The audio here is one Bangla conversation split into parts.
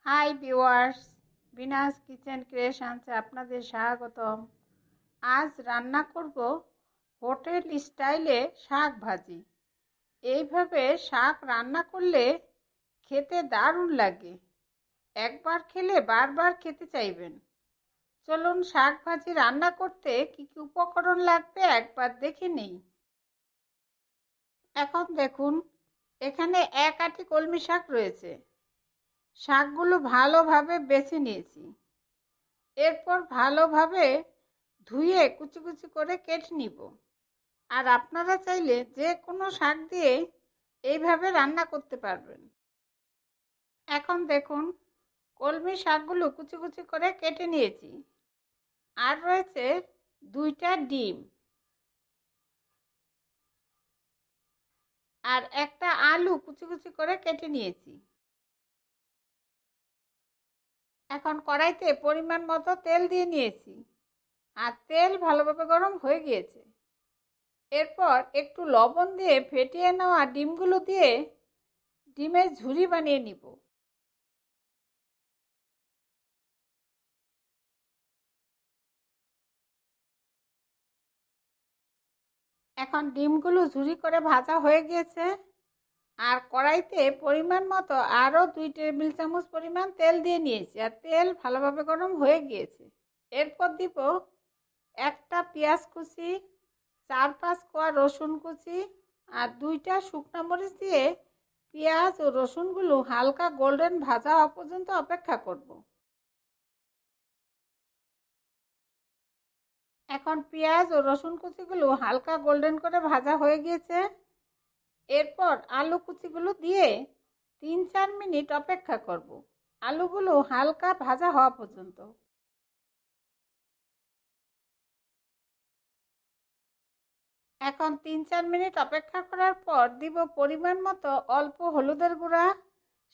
হাই ভিউয়ার্স, বিনাস কিচেন ক্রিয়েশনসে আপনাদের স্বাগতম। আজ রান্না করব হোটেল স্টাইলে শাক ভাজি। এইভাবে শাক রান্না করলে খেতে দারুণ লাগে। একবার খেলে বারবার খেতে চাইবেন। চলুন শাক ভাজি রান্না করতে কি কি উপকরণ লাগবে একবার দেখে নেই। এখন দেখুন, এখানে 1 আঁটি কলমি শাক রয়েছে। শাকগুলো ভালোভাবে বেছে নিয়েছি। এরপর ভালোভাবে ধুয়ে কুচি কুচি করে কেটে নিব। আর আপনারা চাইলে যে কোনো শাক দিয়ে এইভাবে রান্না করতে পারবেন। এখন দেখুন, কলমি শাকগুলো কুচি কুচি করে কেটে নিয়েছি। আর রয়েছে 2টা ডিম আর একটা আলু কুচি কুচি করে কেটে নিয়েছি। এখন কড়াইতে পরিমাণ মতো তেল দিয়ে নিয়েছি আর তেল ভালোভাবে গরম হয়ে গিয়েছে। এরপর একটু লবণ দিয়ে ফেটিয়ে নেওয়া ডিমগুলো দিয়ে ডিমের ঝুরি বানিয়ে নিব। এখন ডিমগুলো ঝুরি করে ভাজা হয়ে গিয়েছে। আর কড়াইতে পরিমাণ মতো আরও 2 টেবিল চামচ পরিমাণ তেল দিয়ে নিয়েছি আর তেল ভালোভাবে গরম হয়ে গিয়েছে। এরপর দিব একটা পেঁয়াজ কুচি, 4-5 কোয়া রসুন কুচি আর 2টা শুকনো মরিচ দিয়ে পেঁয়াজ ও রসুনগুলো হালকা গোল্ডেন ভাজা হওয়া পর্যন্ত অপেক্ষা করব। এখন পেঁয়াজ ও রসুন কুচিগুলো হালকা গোল্ডেন করে ভাজা হয়ে গিয়েছে। এরপর আলু কুচিগুলো দিয়ে 3-4 মিনিট অপেক্ষা করব, আলুগুলো হালকা ভাজা হওয়া পর্যন্ত। এখন 3-4 মিনিট অপেক্ষা করার পর দিব পরিমাণ মতো অল্প হলুদের গুঁড়া,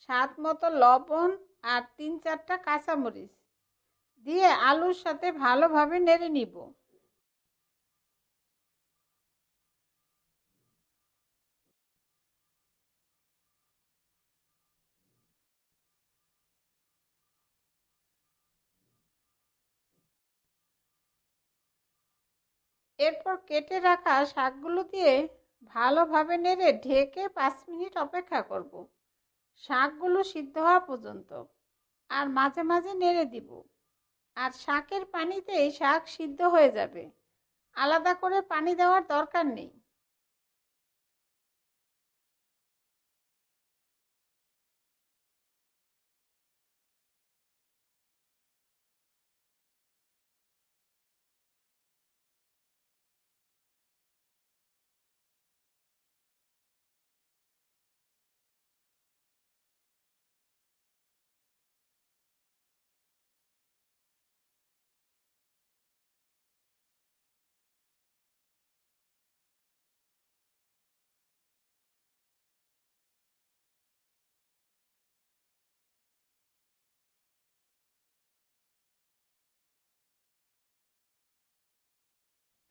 স্বাদ মতো লবণ আর 3-4টা কাঁচামরিচ দিয়ে আলুর সাথে ভালোভাবে নেড়ে নিব। এরপর কেটে রাখা শাকগুলো দিয়ে ভালোভাবে নেড়ে ঢেকে 5 মিনিট অপেক্ষা করব, শাকগুলো সিদ্ধ হওয়া পর্যন্ত। আর মাঝে মাঝে নেড়ে দিব। আর শাকের পানিতেই শাক সিদ্ধ হয়ে যাবে, আলাদা করে পানি দেওয়ার দরকার নেই।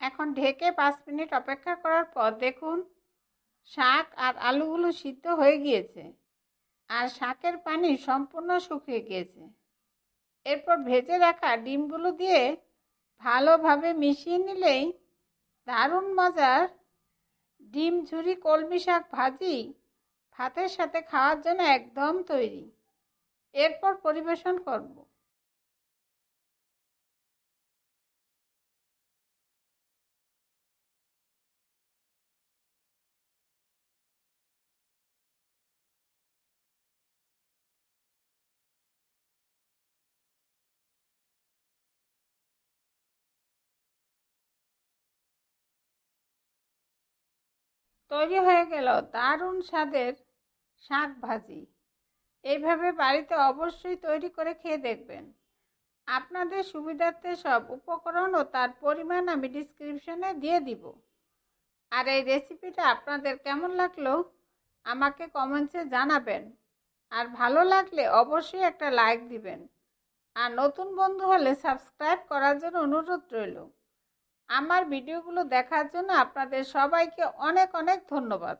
এখন ঢেকে 5 মিনিট অপেক্ষা করার পর দেখুন, শাক আর আলুগুলো সিদ্ধ হয়ে গিয়েছে আর শাকের পানি সম্পূর্ণ শুকিয়ে গিয়েছে। এরপর ভেজে রাখা ডিমগুলো দিয়ে ভালোভাবে মিশিয়ে নিলেই দারুণ মজার ডিম ঝুরি কলমি শাক ভাজি ভাতের সাথে খাওয়ার জন্য একদম তৈরি। এরপর পরিবেশন করব। তৈরি হয়ে গেল দারুণ স্বাদের শাক ভাজি। এইভাবে বাড়িতে অবশ্যই তৈরি করে খেয়ে দেখবেন। আপনাদের সুবিধার্থে সব উপকরণ ও তার পরিমাণ আমি ডিসক্রিপশনে দিয়ে দিব। আর এই রেসিপিটা আপনাদের কেমন লাগলো আমাকে কমেন্টসে জানাবেন। আর ভালো লাগলে অবশ্যই একটা লাইক দিবেন। আর নতুন বন্ধু হলে সাবস্ক্রাইব করার জন্য অনুরোধ রইল। আমার ভিডিওগুলো দেখার জন্য আপনাদের সবাইকে অনেক অনেক ধন্যবাদ।